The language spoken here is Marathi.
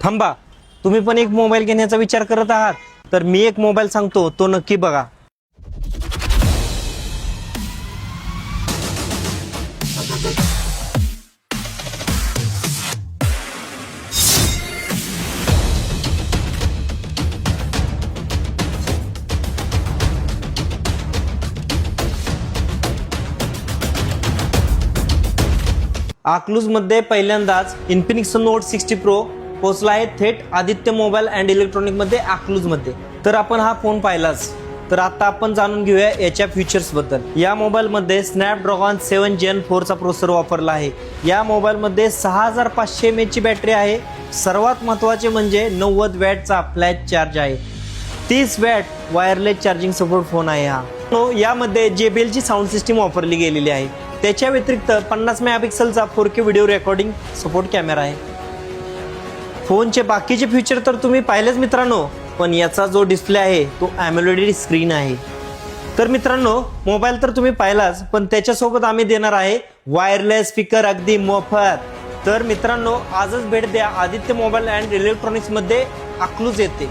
थांबा, तुम्ही पण एक मोबाईल घेण्याचा विचार करत आहात तर मी एक मोबाईल सांगतो, तो नक्की बघा। आक्लूज मध्ये पहिल्यांदाच इन्फिनिक्स नोट 60 प्रो पोहोचला आहे थेट आदित्य मोबाईल अँड इलेक्ट्रॉनिक मध्ये आक्लूज मध्ये। तर आपण हा फोन पाहिलाच, तर आता आपण जाणून घेऊया याच्या फीचर्स बद्दल। या मोबाईल मध्ये स्नॅपड्रॅगन 7 Gen 4 चा प्रोसेसर वापरला आहे। या मोबाईल मध्ये 6500 mAh ची बॅटरी आहे। सर्वात महत्त्वाचे म्हणजे 90 वॅटचा फ्लॅश चार्ज आहे। 30 watt wireless charging support phone आहे हा। यामध्ये JBL ची साऊंड सिस्टीम वापरली गेलेली आहे। त्याच्या व्यतिरिक्त 50 मेगापिक्सलचा 4K video recording support camera आहे। फोनचे बाकीचे फीचर तर तुम्ही पाहिलेच मित्रांनो, पण याचा जो डिस्प्ले आहे तो AMOLED स्क्रीन आहे। तर मित्रांनो, मोबाईल तर तुम्ही पाहिलाच, पण त्याच्यासोबत आम्ही देणार आहे वायरलेस स्पीकर अगदी मोफत। तर मित्रांनो, आजच भेट द्या आदित्य मोबाईल अँड इलेक्ट्रॉनिक्स मध्ये आक्लूज येथे।